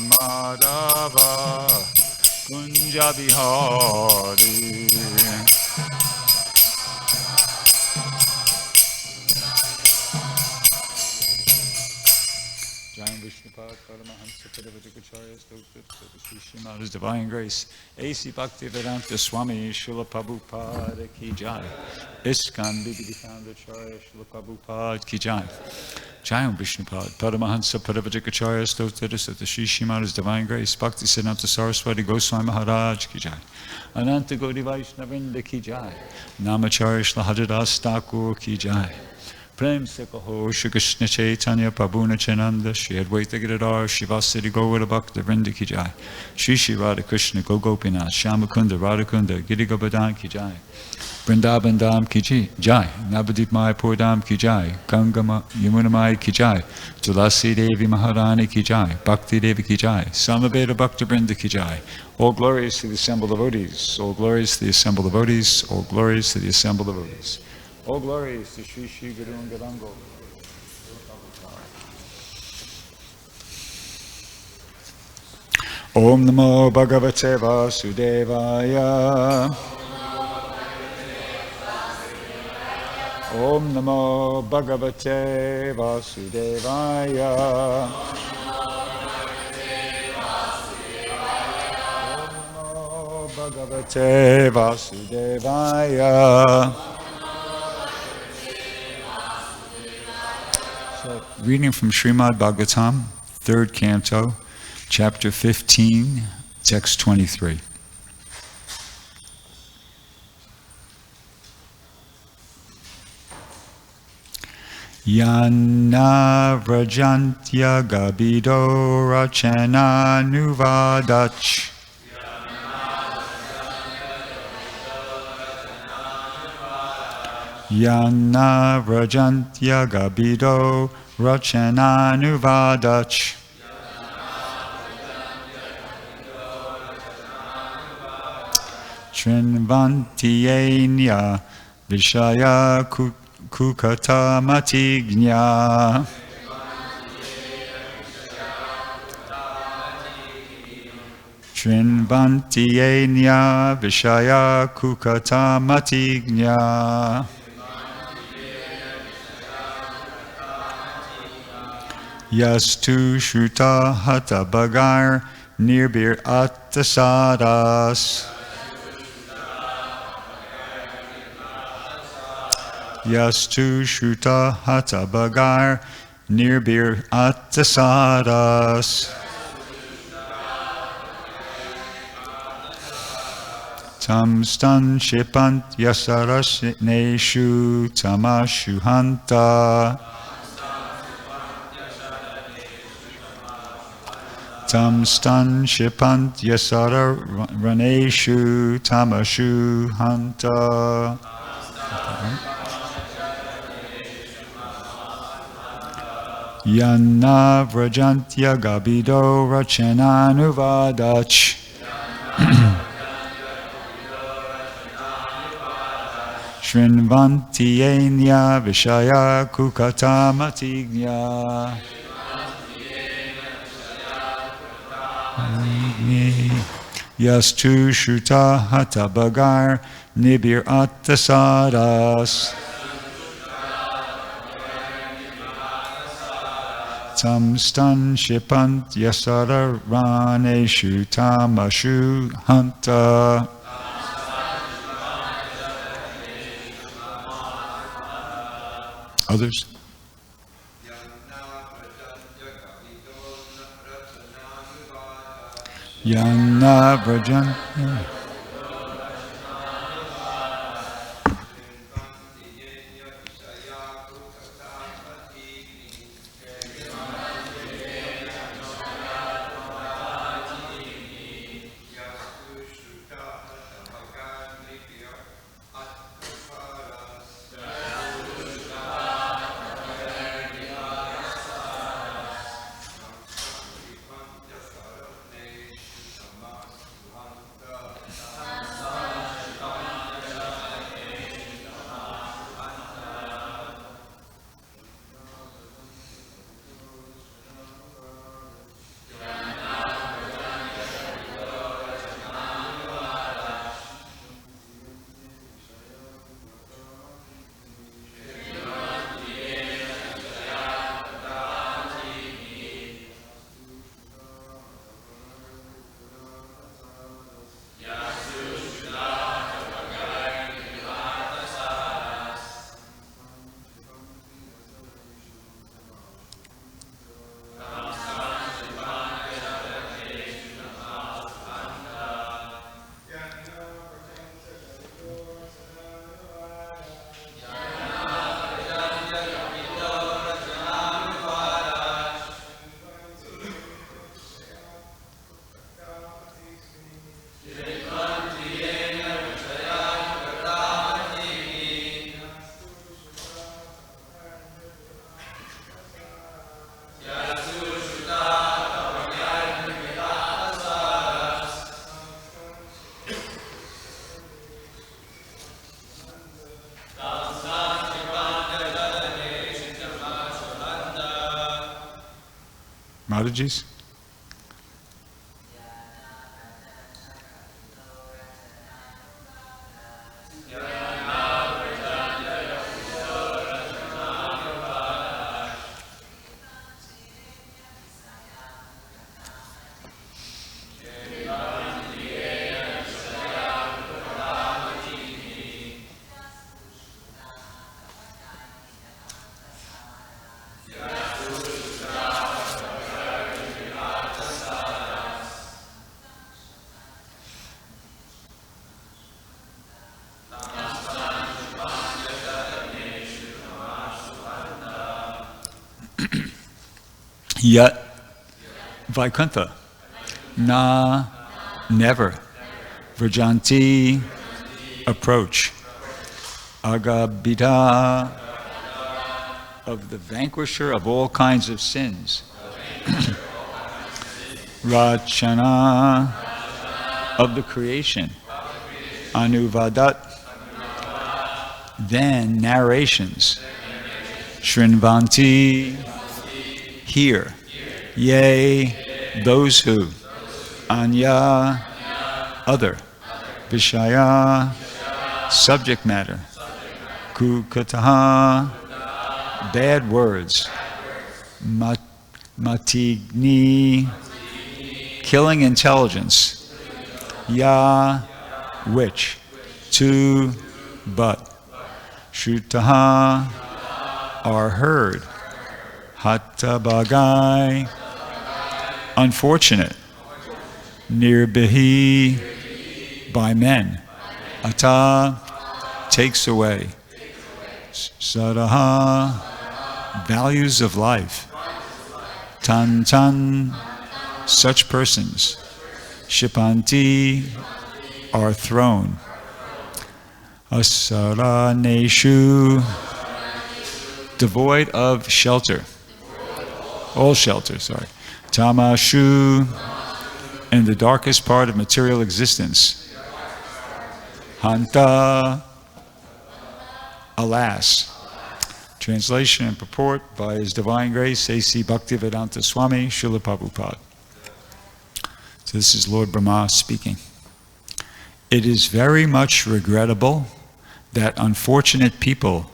Madhava Kunja Bihari. Jai Vishnupad Paramahansa Padavatikacharya Stokta Srimada's Divine Grace A.C. Bhaktivedanta Swami Srila Prabhupada Ki Jai ISKCON BBD Founder Acharya Srila Prabhupada Ki Jai Jai Vishnupad Paramahansa Padavatikacharya Stokta Srimada's Divine Grace Bhaktisiddhanta Saraswati Goswami Maharaj Ki Jai Ananta Gaudiya Vaishnavrinda Ki Jai Namacharya Srila Haridas Thakur Ki Jai Prem se kaho Shri Krishna Chaitanya Prabhu Nityananda Shri Advaita Giridhar Shivasati Gaura Bhakta Vrinda Ki Jai Shri Shri Radha Krishna Gopinath Shyamakunda Radhakunda Giri Govardhan Ki Jai Vrindavan Dham Ki Jai Navadip Mayapur Dham Ki Jai Ganga Yamuna Maya Ki Jai Tulasi Devi Maharani Ki Jai Bhakti Devi Ki Jai Samaveda Bhakta Vrinda Ki Jai. All glories to the assembled devotees. All glories to the assembled devotees. All glories to the assembled devotees. All glories to Sri Sri Guru Garango. Om Namo Bhagavate Vasudevaya. Om Namo Bhagavate Vasudevaya. Om Namo Bhagavate Vasudevaya. Reading from Srimad Bhagavatam, 3rd Canto, Chapter 15, Text 23. Yana Vrajantya Gabido Rachana Nuvadach. Yana Vrajantya Gabido Rachananuvadach. Trinvantienya Vishaya Kukata Matignya. Trinvantienya Vishaya Kukata Matignya. Yastu Shruta Hata Bagar Nirbir Attasadas. Yastu Shruta Hata Bagar Nirbir Attasadas. Tam stan shipant yasarasneshu tamashuhanta. Tam stan shipant yasara raneshu tamashu hanta. Yanna vrajantya gabido rachananuvadach. Shrinvantienya vishaya kukata matignya. Yastu shruta hata bagar nibir attasadas. Tam stan shipant yasara raneshu tamashu hanta. Others? Yana Vrajan. Mataji's? Yat Vaikuntha. Na, never. Vrajanti, approach. Agabhita, of the vanquisher of all kinds of sins. Rachana, of the creation. Anuvadat, then narrations. Shrinvanti, hear. Yea, those who. Anya, other. Vishaya, subject matter. Kukataha, bad words. Matigni, killing intelligence. Ya, which. To, but. Shrutaha, are heard. Hattabagai, unfortunate. Nirbihi, by men. Ata, takes away. Sadaha, values of life. Tan tan, such persons. Shipanti, are thrown. Asaraneshu, devoid of shelter. All shelter, sorry. Tamashu, in the darkest part of material existence. Hanta, alas. Translation and purport by His Divine Grace, A.C. Bhaktivedanta Swami, Srila Prabhupada. So this is Lord Brahma speaking. It is very much regrettable that unfortunate people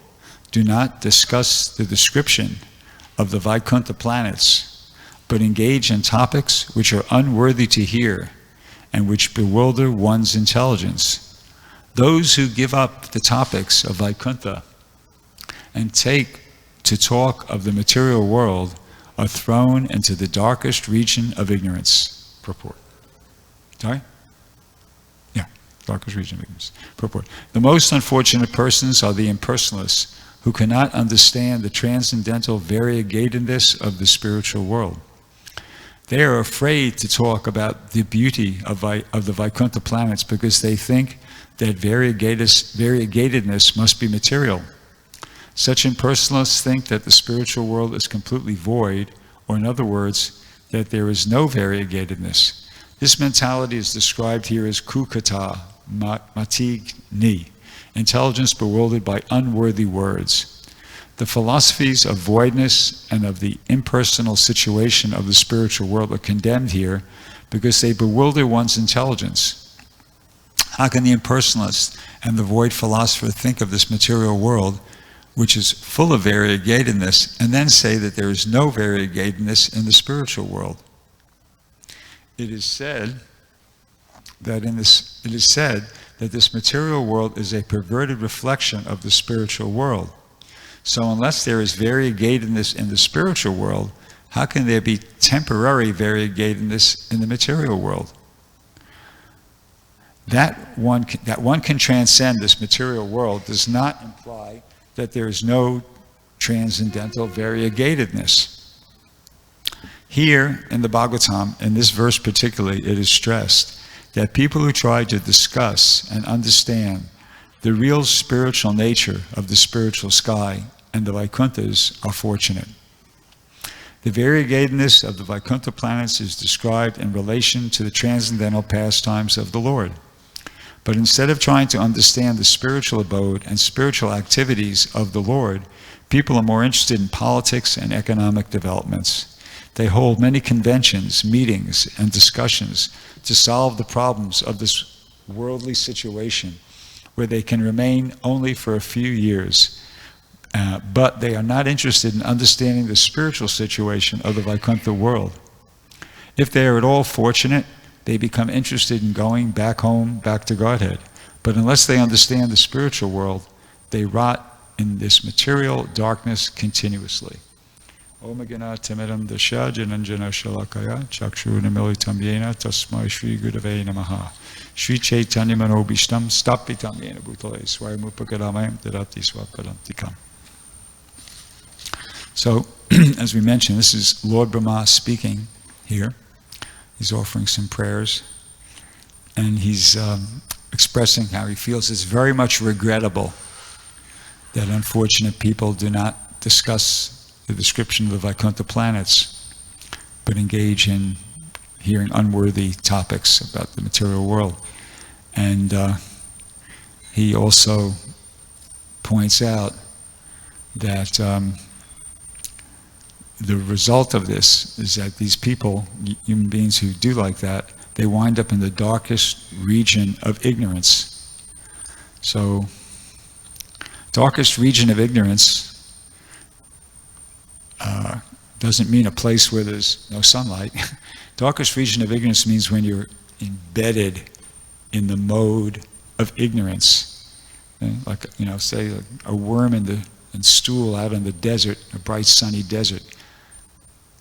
do not discuss the description of the Vaikuntha planets, but engage in topics which are unworthy to hear and which bewilder one's intelligence. Those who give up the topics of Vaikuntha and take to talk of the material world are thrown into the darkest region of ignorance. Purport. Sorry? Yeah, darkest region of ignorance. Purport. The most unfortunate persons are the impersonalists who cannot understand the transcendental variegatedness of the spiritual world. They are afraid to talk about the beauty of the Vaikuntha planets because they think that variegatedness must be material. Such impersonalists think that the spiritual world is completely void, or in other words, that there is no variegatedness. This mentality is described here as kukata, matigni, intelligence bewildered by unworthy words. The philosophies of voidness and of the impersonal situation of the spiritual world are condemned here because they bewilder one's intelligence. How can the impersonalist and the void philosopher think of this material world, which is full of variegatedness, and then say that there is no variegatedness in the spiritual world? It is said that this material world is a perverted reflection of the spiritual world. So unless there is variegatedness in the spiritual world, how can there be temporary variegatedness in the material world? That one can transcend this material world does not imply that there is no transcendental variegatedness. Here in the Bhagavatam, in this verse particularly, it is stressed that people who try to discuss and understand the real spiritual nature of the spiritual sky and the Vaikunthas are fortunate. The variegatedness of the Vaikuntha planets is described in relation to the transcendental pastimes of the Lord. But instead of trying to understand the spiritual abode and spiritual activities of the Lord, people are more interested in politics and economic developments. They hold many conventions, meetings, and discussions to solve the problems of this worldly situation, where they can remain only for a few years. But they are not interested in understanding the spiritual situation of the Vaikuntha world. If they are at all fortunate, they become interested in going back home, back to Godhead. But unless they understand the spiritual world, they rot in this material darkness continuously. Om Gana Timidam Dasha Jananjana Shalakaya Chakshuruna Militam Yena Tasmai Shri Gurave Namaha Shri Chaitanya Manobishtam Stapitam Yena Bhutale Swayamupakadamayam Dadati Swapadantikam. So, as we mentioned, this is Lord Brahma speaking here. He's offering some prayers, and he's expressing how he feels it's very much regrettable that unfortunate people do not discuss the description of the Vaikuntha planets, but engage in hearing unworthy topics about the material world. And he also points out that the result of this is that these people, human beings who do like that, they wind up in the darkest region of ignorance. So, darkest region of ignorance doesn't mean a place where there's no sunlight. Darkest region of ignorance means when you're embedded in the mode of ignorance. Okay? Like, say a worm in stool out in the desert, a bright sunny desert,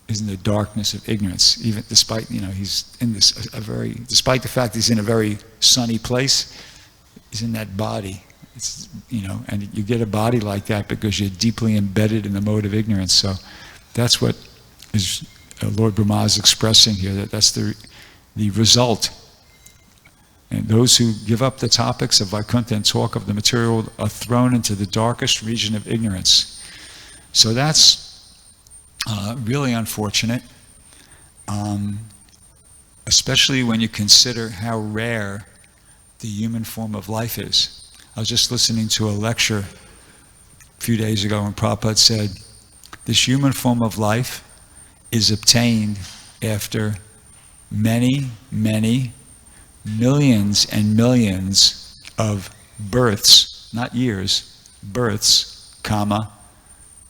is in the darkness of ignorance. Even despite, he's in this despite the fact he's in a very sunny place, he's in that body. It's, and you get a body like that because you're deeply embedded in the mode of ignorance. So that's what is Lord Brahma is expressing here, that's the result. And those who give up the topics of Vaikuntha and talk of the material world are thrown into the darkest region of ignorance. So that's really unfortunate, especially when you consider how rare the human form of life is. I was just listening to a lecture a few days ago when Prabhupada said, this human form of life is obtained after many, many millions and millions of births, not years, births,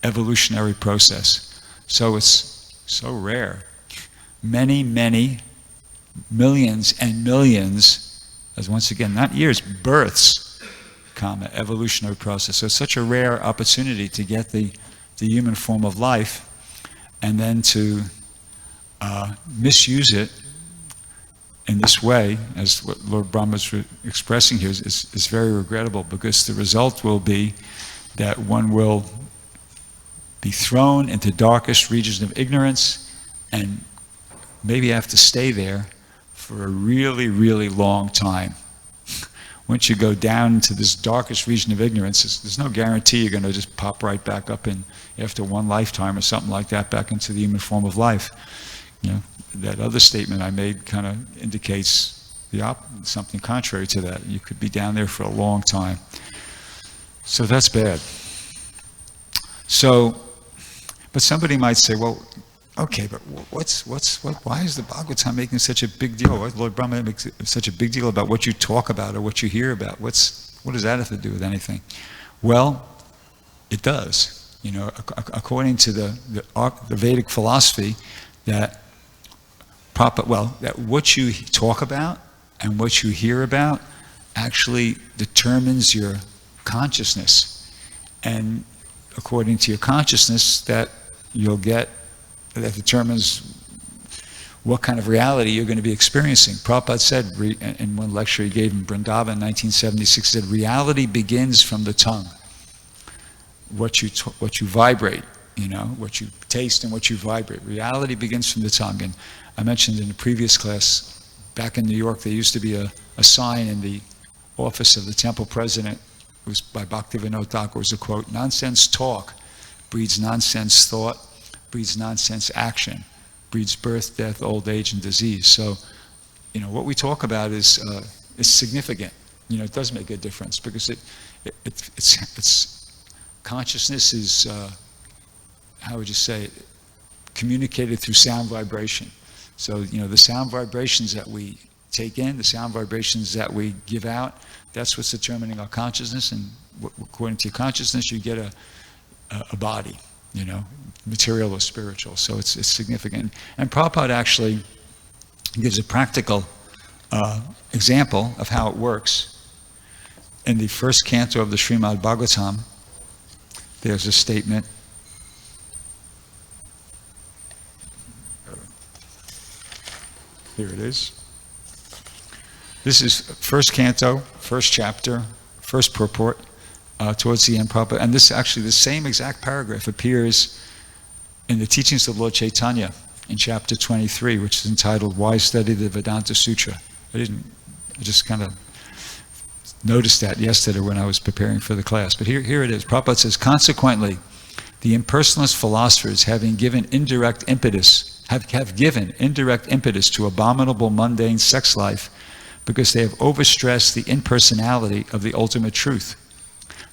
evolutionary process. So it's so rare. Many, many millions and millions, as once again, not years, births, evolutionary process. So it's such a rare opportunity to get the human form of life, and then to misuse it in this way, as what Lord Brahma is expressing here, is very regrettable, because the result will be that one will be thrown into darkest regions of ignorance and maybe have to stay there for a really, really long time. Once you go down into this darkest region of ignorance, there's no guarantee you're going to just pop right back up in, after one lifetime or something like that, back into the human form of life. That other statement I made kind of indicates something contrary to that. You could be down there for a long time. So that's bad. So, but somebody might say, well, okay, but why is the Bhagavatam making such a big deal? Why does Lord Brahma make such a big deal about what you talk about or what you hear about? What does that have to do with anything? Well, it does. According to the Vedic philosophy, that what you talk about and what you hear about actually determines your consciousness. And according to your consciousness, that determines what kind of reality you're going to be experiencing. Prabhupada said in one lecture he gave in Vrindavan in 1976, he said, reality begins from the tongue. What you vibrate, what you taste and what you vibrate. Reality begins from the tongue. And I mentioned in the previous class, back in New York, there used to be a sign in the office of the temple president. It was by Bhaktivinoda Thakur. It was a quote, "Nonsense talk breeds nonsense thought, breeds nonsense action, breeds birth, death, old age, and disease." So, what we talk about is significant. It does make a difference, because it's consciousness is, how would you say it, communicated through sound vibration. So, the sound vibrations that we take in, the sound vibrations that we give out, that's what's determining our consciousness, and according to your consciousness, you get a body, material or spiritual. So it's significant. And Prabhupada actually gives a practical example of how it works. In the first canto of the Srimad Bhagavatam, there's a statement. Here it is. This is first canto, first chapter, first purport, towards the end, Prabhupada. And this actually, the same exact paragraph appears in the teachings of Lord Chaitanya in chapter 23, which is entitled Why Study the Vedanta Sutra. I just kind of noticed that yesterday when I was preparing for the class. But here it is. Prabhupada says, consequently, the impersonalist philosophers, having given indirect impetus, have given indirect impetus to abominable mundane sex life because they have overstressed the impersonality of the ultimate truth.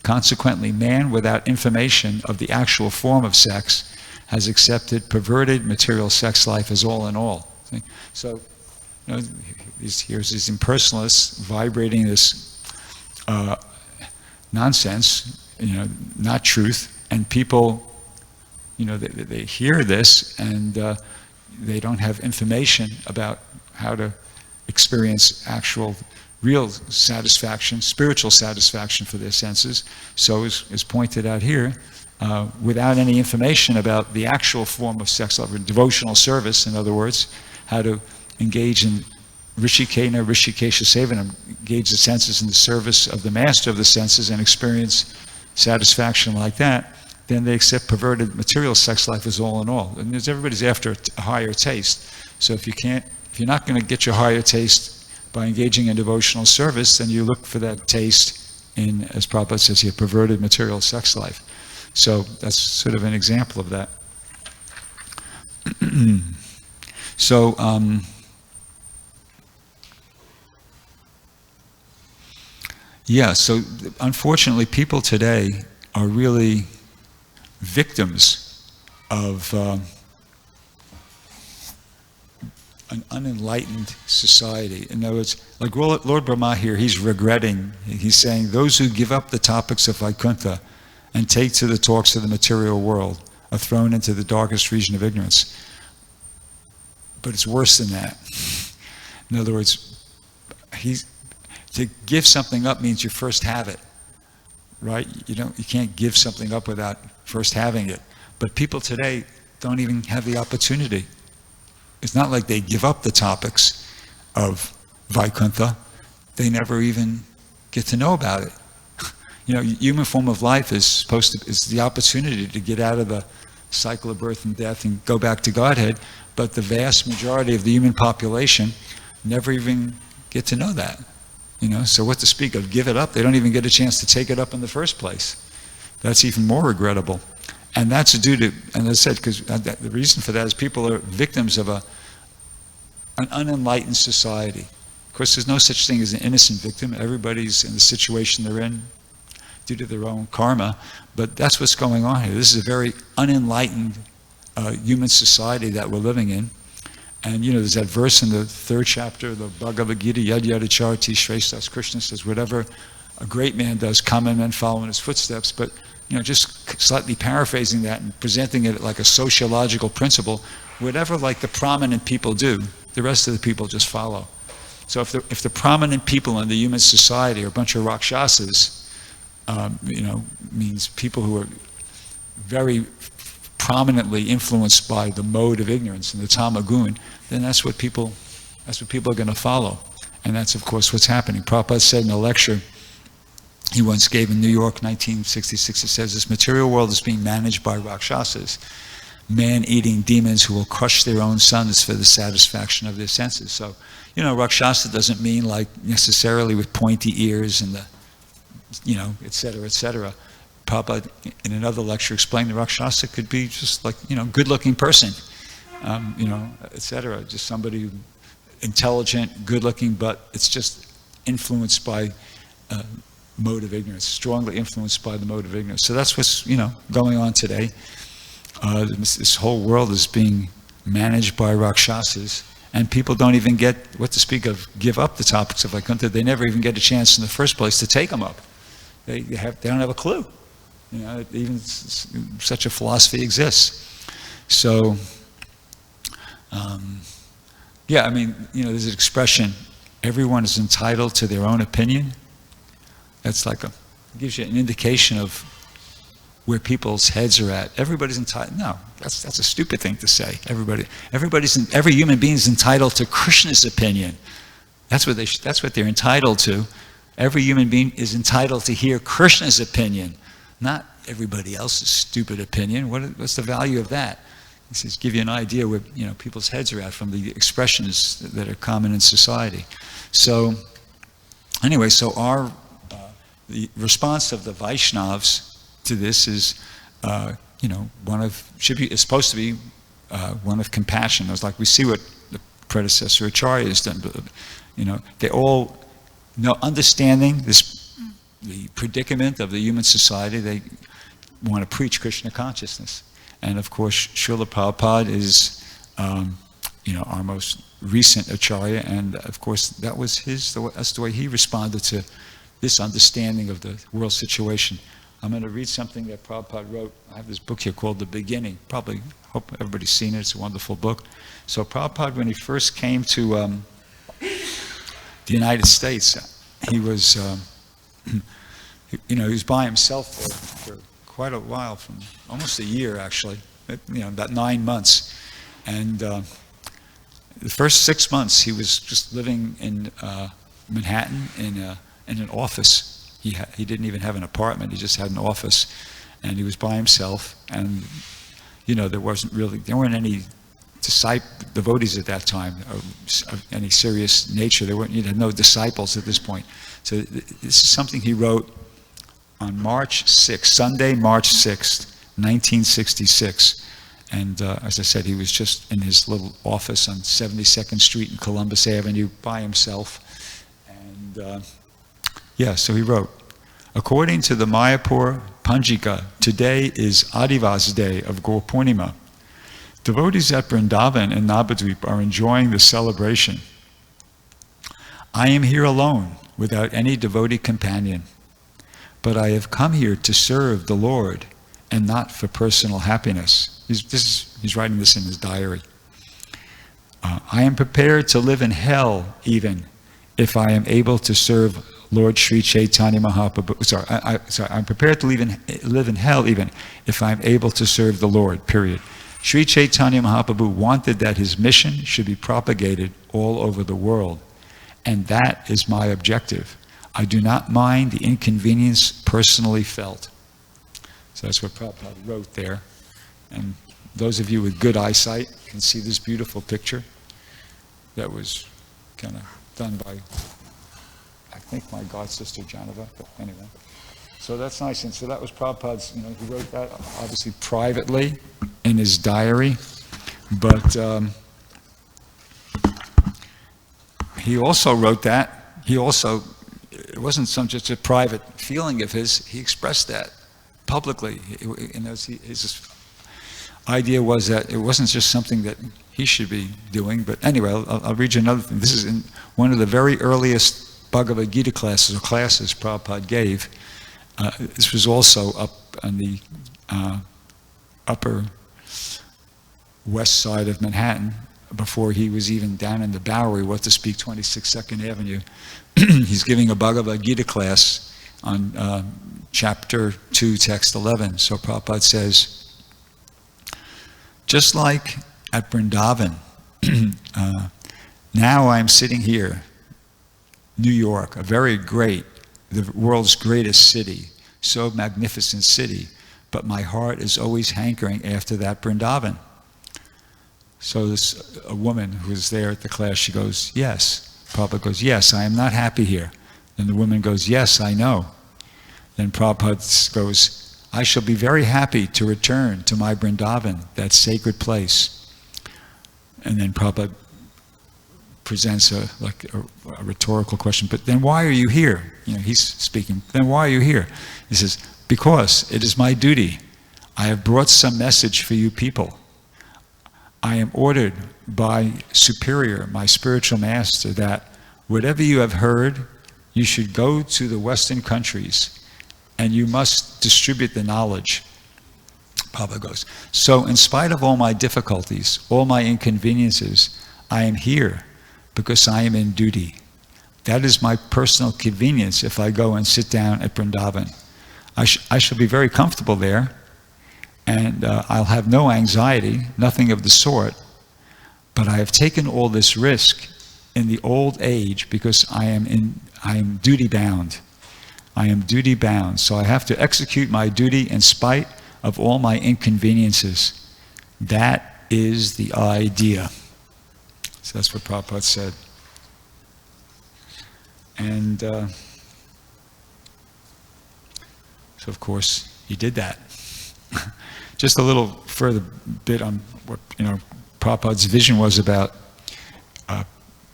Consequently, man without information of the actual form of sex has accepted perverted material sex life as all in all. See? So, here's these impersonalists vibrating this nonsense, not truth, and people, they hear this and they don't have information about how to experience actual, real satisfaction, spiritual satisfaction for their senses. So, as pointed out here, without any information about the actual form of sex life, or devotional service, in other words, how to engage in Rishikena, Rishikesha Sevana, engage the senses in the service of the master of the senses and experience satisfaction like that, then they accept perverted material sex life as all in all. And everybody's after a higher taste. So if you're not going to get your higher taste by engaging in devotional service, then you look for that taste in, as Prabhupada says here, perverted material sex life. So that's sort of an example of that. So, so unfortunately people today are really victims of an unenlightened society. In other words, like Lord Brahma here, he's regretting, he's saying, those who give up the topics of Vaikuntha and take to the talks of the material world are thrown into the darkest region of ignorance. But it's worse than that. In other words, to give something up means you first have it, right? You can't give something up without first having it. But people today don't even have the opportunity. It's not like they give up the topics of Vaikuntha. They never even get to know about it. Human form of life is the opportunity to get out of the cycle of birth and death and go back to Godhead, but the vast majority of the human population never even get to know that. So what to speak of, give it up? They don't even get a chance to take it up in the first place. That's even more regrettable. And that's due to, and as I said, because the reason for that is people are victims of an unenlightened society. Of course, there's no such thing as an innocent victim. Everybody's in the situation they're in due to their own karma, but that's what's going on here. This is a very unenlightened human society that we're living in. And there's that verse in the 3rd chapter of the Bhagavad Gita, Yad Yadacharati Shrestha. Krishna says, whatever a great man does, common men follow in his footsteps. But just slightly paraphrasing that and presenting it like a sociological principle, whatever like the prominent people do, the rest of the people just follow. So if the prominent people in the human society are a bunch of Rakshasas, means people who are very prominently influenced by the mode of ignorance and the tamagun, then that's what people are going to follow. And that's, of course, what's happening. Prabhupada said in a lecture he once gave in New York, 1966, it says, this material world is being managed by Rakshasas, man-eating demons who will crush their own sons for the satisfaction of their senses. So, Rakshasa doesn't mean like necessarily with pointy ears and the, et cetera, et cetera. Prabhupada, in another lecture, explained the Rakshasa could be just like, good-looking person, et cetera. Just somebody intelligent, good-looking, but it's just influenced by mode of ignorance, strongly influenced by the mode of ignorance. So that's what's, going on today. this whole world is being managed by Rakshasas, and people don't even get, what to speak of, give up the topics of Vaikuntha. They never even get a chance in the first place to take them up. They don't have a clue. You know, even such a philosophy exists. So, yeah, I mean, you know, there's an expression, everyone is entitled to their own opinion. That's like gives you an indication of where people's heads are at. Everybody's entitled. No, that's a stupid thing to say. Every human being is entitled to Krishna's opinion. That's what they're entitled to. Every human being is entitled to hear Krishna's opinion, not everybody else's stupid opinion. What's the value of that? This is give you an idea where, you know, people's heads are at from the expressions that are common in society. So anyway, so the response of the Vaishnavas to this is, you know, is supposed to be one of compassion. It's like we see what the predecessor Acharya has done. You know, they all know, understanding the predicament of the human society, they want to preach Krishna consciousness. And of course, Srila Prabhupada is, you know, our most recent Acharya, and of course, that's the way he responded to this understanding of the world situation. I'm going to read something that Prabhupada wrote. I have this book here called The Beginning. Probably, hope everybody's seen it. It's a wonderful book. So Prabhupada, when he first came to the United States, he was, you know, he was by himself for quite a while, from almost a year actually, you know, about 9 months. And the first 6 months he was just living in Manhattan in an office. He didn't even have an apartment, he just had an office, and he was by himself. And you know, there weren't any devotees at that time of any serious nature. You had no disciples at this point. So this is something he wrote on March 6th, Sunday, March 6th, 1966. And as I said, he was just in his little office on 72nd Street and Columbus Avenue by himself. And yeah, so he wrote, according to the Mayapur Panjika, today is Adivas Day of Gaur Purnima. Devotees at Vrindavan and Navadvip are enjoying the celebration. I am here alone, without any devotee companion, but I have come here to serve the Lord and not for personal happiness. He's writing this in his diary. I am prepared to live in hell even if I am able to serve Lord Sri Chaitanya Mahaprabhu. I'm prepared to live in hell even if I'm able to serve the Lord, period. Sri Chaitanya Mahaprabhu wanted that his mission should be propagated all over the world, and that is my objective. I do not mind the inconvenience personally felt. So that's what Prabhupada wrote there. And those of you with good eyesight can see this beautiful picture that was kind of done by, I think, my god sister Janava, but anyway. So that's nice. And so that was Prabhupada's, you know, he wrote that obviously privately in his diary, but he also wrote that. It wasn't just a private feeling of his, he expressed that publicly. His idea was that it wasn't just something that he should be doing, but anyway, I'll read you another thing. This is in one of the very earliest Bhagavad Gita classes Prabhupada gave. This was also up on the upper west side of Manhattan, before he was even down in the Bowery, what to speak, 26 2nd Avenue. He's giving a Bhagavad Gita class on chapter 2, text 11. So Prabhupada says, just like at Vrindavan, now I'm sitting here, New York, the world's greatest city, so magnificent city, but my heart is always hankering after that Vrindavan. So a woman who was there at the class, she goes, yes. Prabhupada goes, yes, I am not happy here. Then the woman goes, yes, I know. Then Prabhupada goes, I shall be very happy to return to my Vrindavan, that sacred place. And then Prabhupada presents a rhetorical question, but then why are you here? You know, he's speaking, then why are you here? He says, because it is my duty. I have brought some message for you people. I am ordered by Superior, my spiritual master, that whatever you have heard, you should go to the Western countries and you must distribute the knowledge. Prabhupada goes, so in spite of all my difficulties, all my inconveniences, I am here because I am in duty. That is my personal convenience if I go and sit down at Vrindavan. I shall be very comfortable there, and I'll have no anxiety, nothing of the sort, but I have taken all this risk in the old age because I am duty bound. I am duty bound, so I have to execute my duty in spite of all my inconveniences. That is the idea. So that's what Prabhupada said. And so of course he did that. Just a little further bit on what Prabhupada's vision was about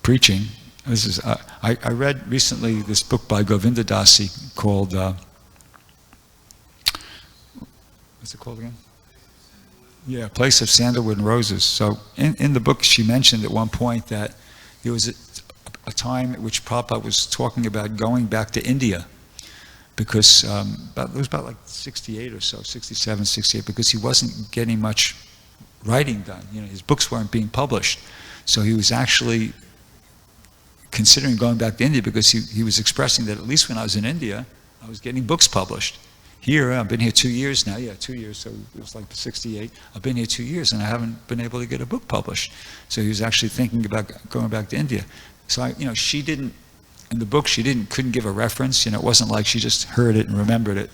preaching. This is I read recently this book by Govinda Dasi called what's it called again? Yeah, Place of Sandalwood and Roses. So in the book she mentioned at one point that there was a time at which Prabhupada was talking about going back to India because it was about like 68 or so, 67, 68, because he wasn't getting much writing done. His books weren't being published. So he was actually considering going back to India because he was expressing that at least when I was in India, I was getting books published. Here, I've been here 2 years now. Yeah, 2 years, so it was like 68. I've been here 2 years and I haven't been able to get a book published. So he was actually thinking about going back to India. So she didn't, in the book, couldn't give a reference. It wasn't like she just heard it and remembered it.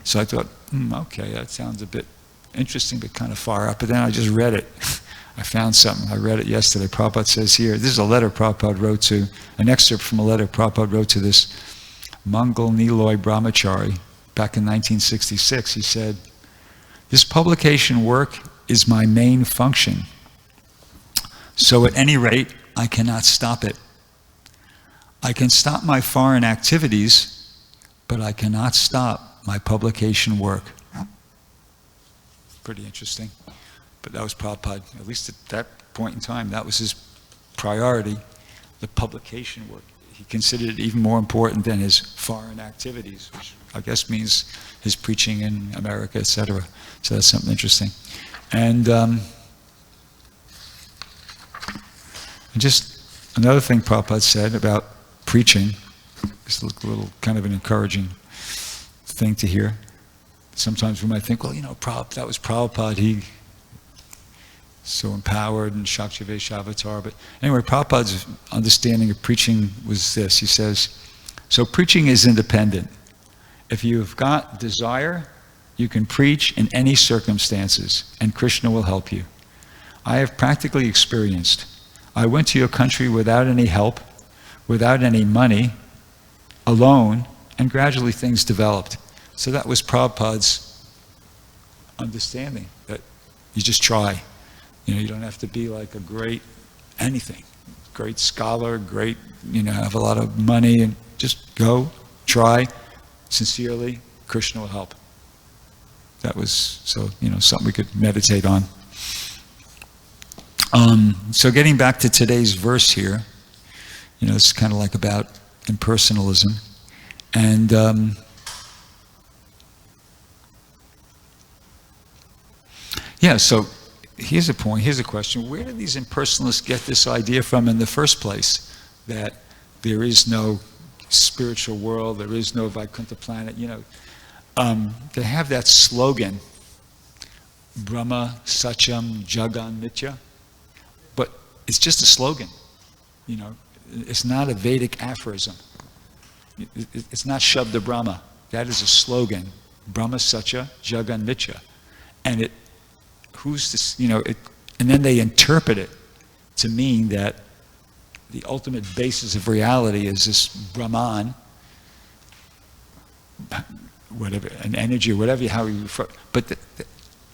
So I thought, okay, that sounds a bit interesting, but kind of far up. But then I just read it. I found something. I read it yesterday. Prabhupada says here, this is a letter Prabhupada wrote to, an excerpt from a letter Prabhupada wrote to this Mangal Niloy Brahmachari back in 1966. He said, this publication work is my main function. So at any rate, I cannot stop it. I can stop my foreign activities, but I cannot stop my publication work. Pretty interesting. But that was Prabhupada, at least at that point in time, that was his priority, the publication work. He considered it even more important than his foreign activities, which I guess means his preaching in America, etc. So that's something interesting. And just another thing Prabhupada said about preaching, just a little kind of an encouraging thing to hear. Sometimes we might think, well, that was Prabhupada, he so empowered and Shaktivesh Avatar. But anyway, Prabhupada's understanding of preaching was this. He says, so preaching is independent. If you've got desire, you can preach in any circumstances, and Krishna will help you. I have practically experienced. I went to your country without any help, without any money, alone, and gradually things developed. So that was Prabhupada's understanding, that you just try. You don't have to be like a great anything, great scholar, great, have a lot of money, and just go, try, sincerely, Krishna will help. That was, something we could meditate on. So getting back to today's verse here, it's kind of like about impersonalism. And so here's a point, here's a question. Where did these impersonalists get this idea from in the first place? That there is no spiritual world, there is no Vaikuntha planet, they have that slogan, Brahma Satyam Jagan Nitya, but it's just a slogan, it's not a Vedic aphorism. It's not Shabda Brahma. That is a slogan, Brahma Satya Jagan Nitya. And who's this, and then they interpret it to mean that the ultimate basis of reality is this Brahman, whatever, an energy, whatever, how you refer. But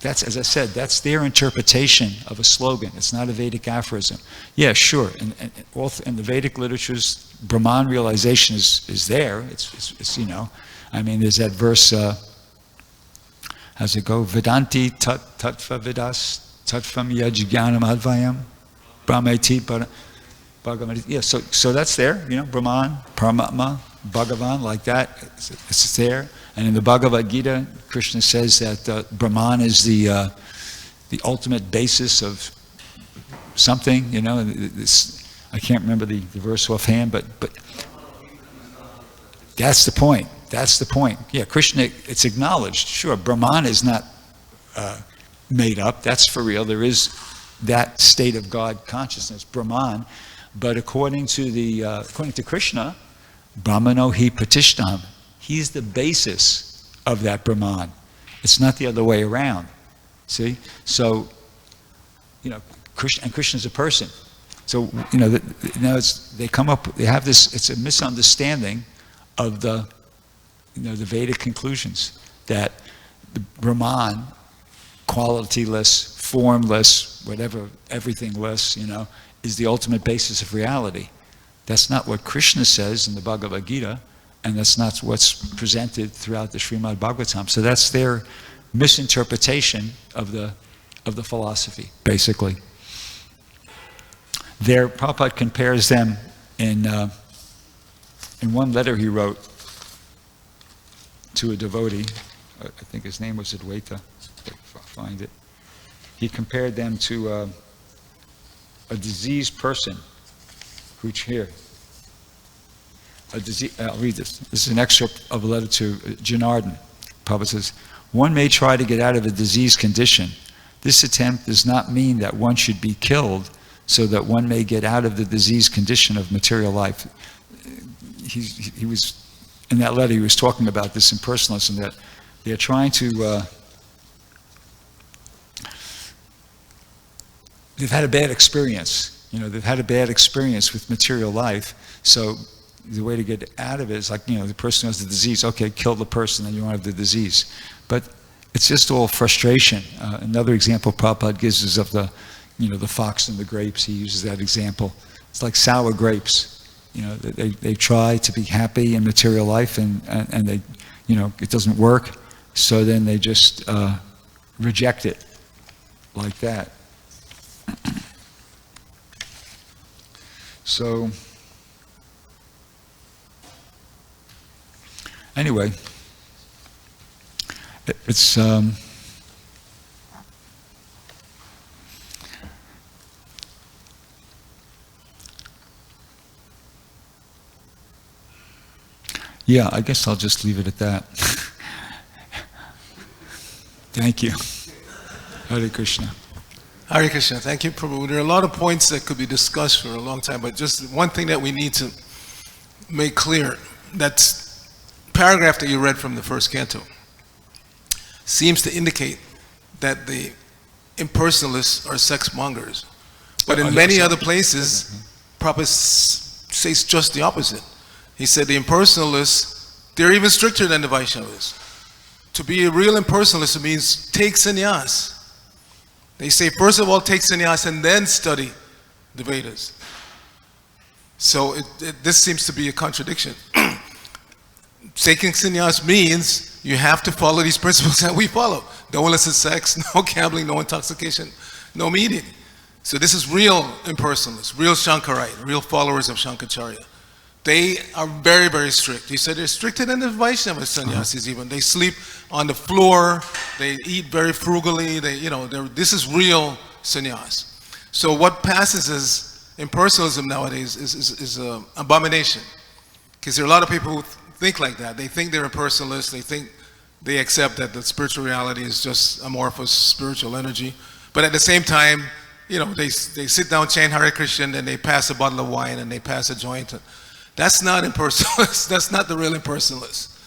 that's, as I said, that's their interpretation of a slogan. It's not a Vedic aphorism. Yeah, sure. In the Vedic literatures, Brahman realization is there. It's there's that verse, How's it go? Vedanti tattva vidas tattvam yajnanam advayam brahmeti bhagavan. Yeah, so that's there, Brahman, Paramatma, Bhagavan, like that. It's there. And in the Bhagavad Gita, Krishna says that Brahman is the ultimate basis of something, I can't remember the verse offhand, but that's the point. That's the point. Yeah, Krishna, it's acknowledged. Sure, Brahman is not made up. That's for real. There is that state of God consciousness, Brahman. But according to Krishna, Brahmano hi pratishtaham. He's the basis of that Brahman. It's not the other way around. See? So, Krishna's a person. So, they come up, they have this, it's a misunderstanding of the Vedic conclusions that the Brahman, qualityless, formless, whatever, everythingless, is the ultimate basis of reality. That's not what Krishna says in the Bhagavad Gita, and that's not what's presented throughout the Srimad Bhagavatam. So that's their misinterpretation of the philosophy, basically. Prabhupada compares them in one letter he wrote to a devotee. I think his name was Advaita, if I find it. He compared them to a diseased person, which here, I'll read this. This is an excerpt of a letter to Janardhan. Prabhupada says, one may try to get out of a diseased condition. This attempt does not mean that one should be killed so that one may get out of the diseased condition of material life. He was, in that letter, he was talking about this impersonalism, that they're trying to, they've had a bad experience. They've had a bad experience with material life. So the way to get out of it is like, the person who has the disease, okay, kill the person and you won't have the disease. But it's just all frustration. Another example Prabhupada gives is of the fox and the grapes. He uses that example. It's like sour grapes. They try to be happy in material life and they, it doesn't work. So then they just reject it like that. So, anyway, it's yeah, I guess I'll just leave it at that. Thank you. Hare Krishna. Hare Krishna. Thank you, Prabhu. There are a lot of points that could be discussed for a long time, but just one thing that we need to make clear, that paragraph that you read from the first canto seems to indicate that the impersonalists are sex mongers. But in many other places, Prabhupada says just the opposite. He said the impersonalists, they're even stricter than the Vaishnavas. To be a real impersonalist means take sannyas. They say, first of all, take sannyas and then study the Vedas. So this seems to be a contradiction. Taking sannyas means you have to follow these principles that we follow. No illicit sex, no gambling, no intoxication, no meeting. So this is real impersonalists, real Shankarite, real followers of Shankaracharya. They are very, very strict. He said they're stricter than the Vaishnava sannyasis even. They sleep on the floor. They eat very frugally. This is real sannyas. So what passes as impersonalism nowadays is an abomination. Because there are a lot of people who think like that. They think they're impersonalists. They think they accept that the spiritual reality is just amorphous spiritual energy. But at the same time, they sit down, chant Hare Krishna, and they pass a bottle of wine and they pass a joint. That's not impersonalists. That's not the real impersonalists.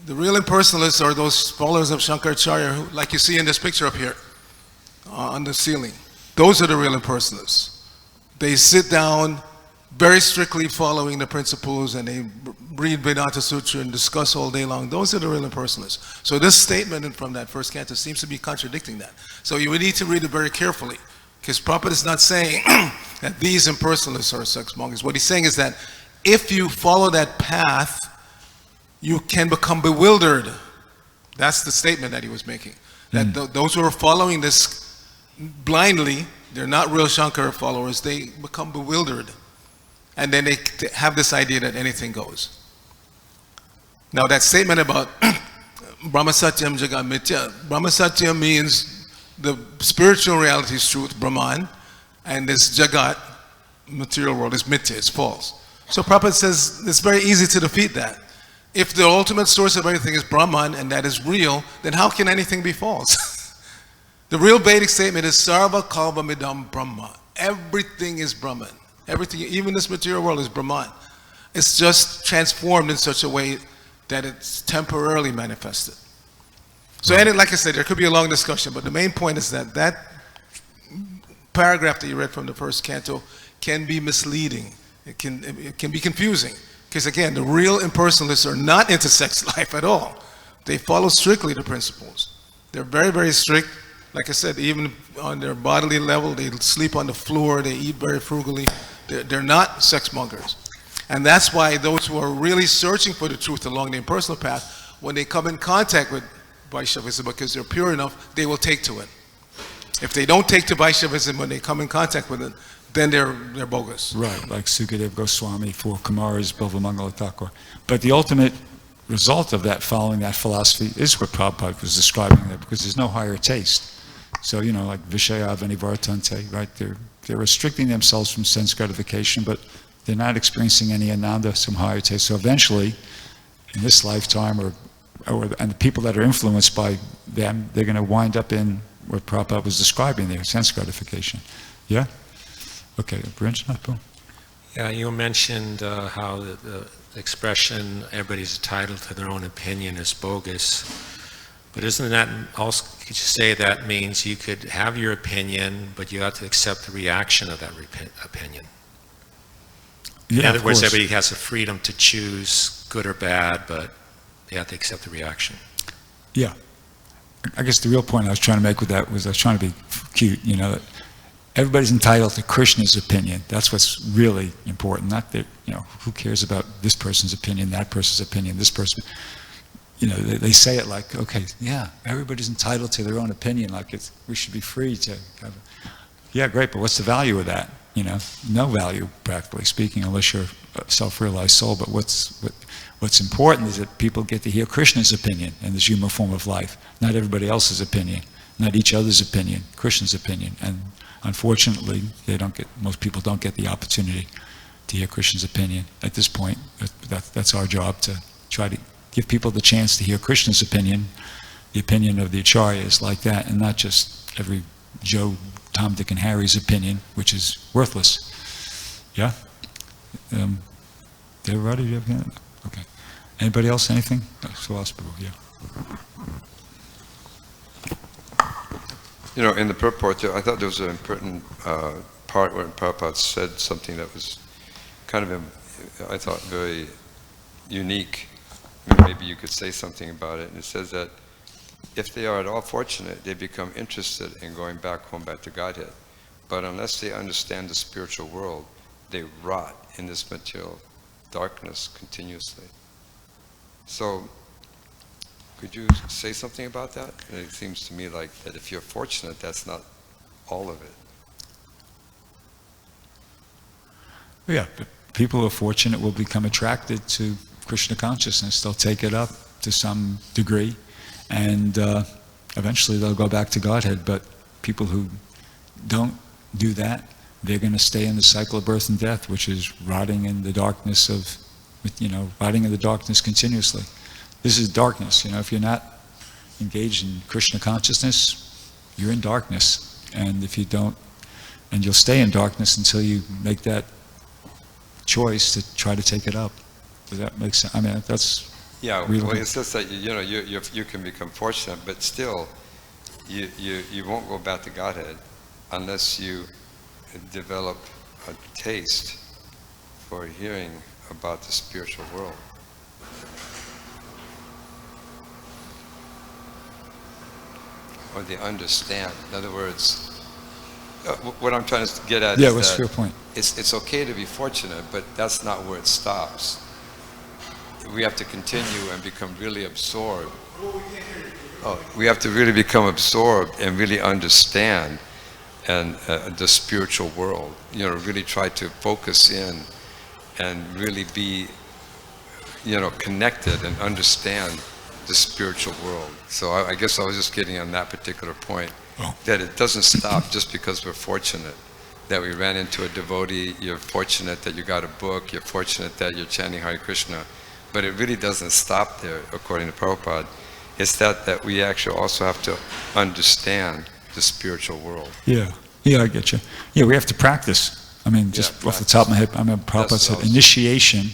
The real impersonalists are those followers of Shankaracharya who, like you see in this picture up here on the ceiling. Those are the real impersonalists. They sit down very strictly following the principles and they read Vedanta Sutra and discuss all day long. Those are the real impersonalists. So this statement from that first canto seems to be contradicting that. So you would need to read it very carefully, because Prabhupada is not saying that these impersonalists are sex mongers. What he's saying is that if you follow that path, you can become bewildered That's the statement that he was making. That those who are following this blindly, they're not real Shankara followers, they become bewildered. And then they have this idea that anything goes. Now that statement about Brahma Satyam Jagat Mithya, Brahma Satyam means the spiritual reality is truth, Brahman, and this Jagat, material world, is Mithya, it's false. So Prabhupada says it's very easy to defeat that. If the ultimate source of everything is Brahman and that is real, then how can anything be false? The real Vedic statement is Sarva Kalva Midam Brahma. Everything is Brahman. Everything, even this material world, is Brahman. It's just transformed in such a way that it's temporarily manifested. So, and like I said, there could be a long discussion, but the main point is that that paragraph that you read from the first canto can be misleading. It can be confusing. Because again, the real impersonalists are not into sex life at all. They follow strictly the principles. They're very, very strict. Like I said, even on their bodily level, they sleep on the floor, they eat very frugally. They're not sex mongers. And that's why those who are really searching for the truth along the impersonal path, when they come in contact with Vaishnavism, because they're pure enough, they will take to it. If they don't take to Vaishnavism when they come in contact with it, then they're bogus. Right, like Sukadev Goswami for Kumar's Bilvamangala Thakur. But the ultimate result of that, following that philosophy, is what Prabhupada was describing there, because there's no higher taste. So, you know, like Vishaya Vanivartante, right? They're restricting themselves from sense gratification, but they're not experiencing any ananda, some higher taste. So eventually, in this lifetime, and the people that are influenced by them, they're going to wind up in what Prabhupada was describing there, sense gratification. Yeah? Okay, Brinjanath. Yeah, you mentioned how the expression, everybody's entitled to their own opinion, is bogus. But isn't that also, could you say that means you could have your opinion, but you have to accept the reaction of that opinion? Yeah, in other words, everybody has the freedom to choose good or bad, but they have to accept the reaction. Yeah. I guess the real point I was trying to make with that was I was trying to be cute, you know, that everybody's entitled to Krishna's opinion. That's what's really important. Not that, you know, who cares about this person's opinion, that person's opinion, this person. You know, they say it like, okay, yeah, everybody's entitled to their own opinion, like we should be free to have yeah, great, but what's the value of that? You know, no value, practically speaking, unless you're a self-realized soul. But what's important is that people get to hear Krishna's opinion in this human form of life, not everybody else's opinion, not each other's opinion, Krishna's opinion. And unfortunately, most people don't get the opportunity to hear Krishna's opinion at this point. That's our job, to try to give people the chance to hear Krishna's opinion, the opinion of the acharyas like that, and not just every Joe, Tom, Dick, and Harry's opinion, which is worthless. Yeah? Everybody, you have anything? Okay. Anybody else, anything? Yeah. You know, in the purport, I thought there was an important part where Prabhupada said something that was kind of, I thought, very unique. Maybe you could say something about it. And it says that if they are at all fortunate, they become interested in going back home, back to Godhead. But unless they understand the spiritual world, they rot in this material darkness continuously. So, could you say something about that? It seems to me like that if you're fortunate, that's not all of it. Yeah, but people who are fortunate will become attracted to Krishna consciousness. They'll take it up to some degree, and eventually they'll go back to Godhead. But people who don't do that, they're going to stay in the cycle of birth and death, which is rotting in the darkness of, rotting in the darkness continuously. This is darkness. If you're not engaged in Krishna consciousness, you're in darkness. And if you don't, and you'll stay in darkness until you make that choice to try to take it up. Does that make sense? I mean, that's... Yeah, really, well, it's just that, you can become fortunate, but still, you won't go back to Godhead unless you develop a taste for hearing about the spiritual world. Or they understand. In other words, what I'm trying to get at is what's your point? It's okay to be fortunate, but that's not where it stops. we have to continue and become really absorbed. Oh, we have to really become absorbed and really understand and the spiritual world. You know, really try to focus in and really be, you know, connected and understand the spiritual world. So I guess I was just getting on that particular point, that it doesn't stop just because we're fortunate that we ran into a devotee, you're fortunate that you got a book, you're fortunate that you're chanting Hare Krishna, but it really doesn't stop there, according to Prabhupada. It's that we actually also have to understand the spiritual world. Yeah, I get you. Yeah, we have to practice. I mean, just off the top of my head, I remember Prabhupada said initiation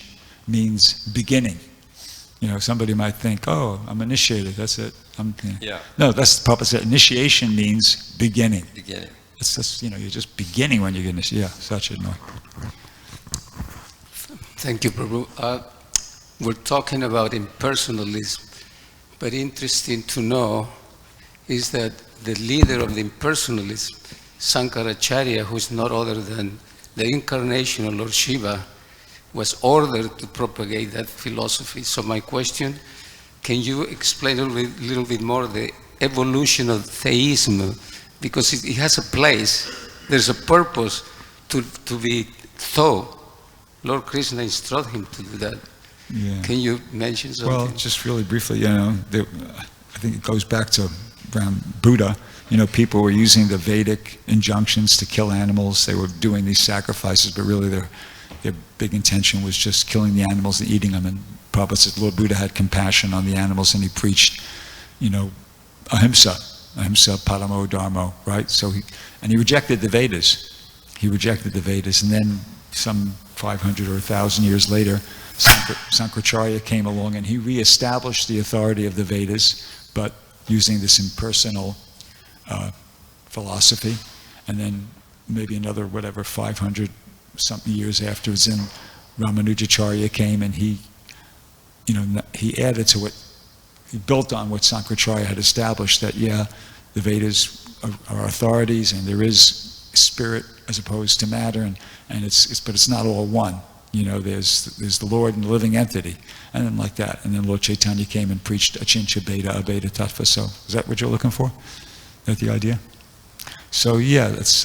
means beginning. You know, somebody might think, oh, I'm initiated, that's it. No, that's Prabhupada said, initiation means beginning. Beginning. It's just, you know, you're just beginning when you get initiated. Yeah, Sachit. Thank you, Prabhu. We're talking about impersonalism, but interesting to know is that the leader of the impersonalism, Sankaracharya, who is not other than the incarnation of Lord Shiva, was ordered to propagate that philosophy. So my question, can you explain a little bit more the evolution of theism? Because it has a place, there's a purpose to be thought. Lord Krishna instructed him to do that. Yeah. Can you mention something? Well, just really briefly, you know, I think it goes back to around Buddha. You know, people were using the Vedic injunctions to kill animals. They were doing these sacrifices, but really their big intention was just killing the animals and eating them. And Prabhupada said Lord Buddha had compassion on the animals, and he preached, you know, ahimsa paramo dharmo, right? So he rejected the Vedas. He rejected the Vedas, and then some 500 or 1,000 years later, Sankaracharya came along and he reestablished the authority of the Vedas, but using this impersonal philosophy. And then maybe another, 500 something years afterwards, then Ramanujacharya came and he added to it. He built on what Sankaracharya had established, that the Vedas are authorities and there is spirit as opposed to matter, but it's not all one. You know, there's the Lord and the living entity, and then like that. And then Lord Chaitanya came and preached Achincha Beta Abeta Tattva. So is that what you're looking for? Is that the idea? So yeah, that's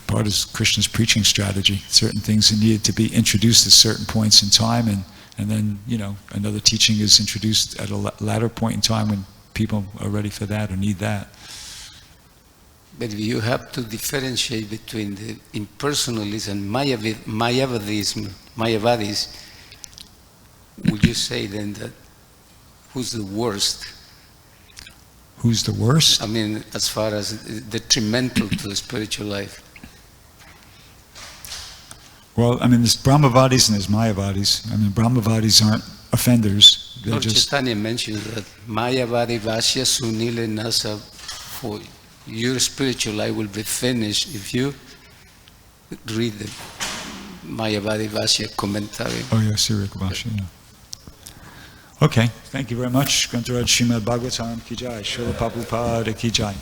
part of Krishna's preaching strategy. Certain things needed to be introduced at certain points in time, and then, you know, another teaching is introduced at a latter point in time when people are ready for that or need that. But you have to differentiate between the impersonalism and Mayavadis. Would you say then that who's the worst? Who's the worst? I mean, as far as detrimental to the spiritual life. Well, I mean, there's Brahmavadis and there's Mayavadis. I mean, Brahmavadis aren't offenders. They're Lord just... Chaitanya mentions that Mayavadi Vasya Sunile Nasa, for your spiritual life will be finished if you read the Mayavadi Vasya commentary. Oh yeah, Sirik Vasya, yeah. Okay, thank you very much. Grantaraj Srimad Bhagavatam Ki Jai, Srila Prabhupada Ki Jai.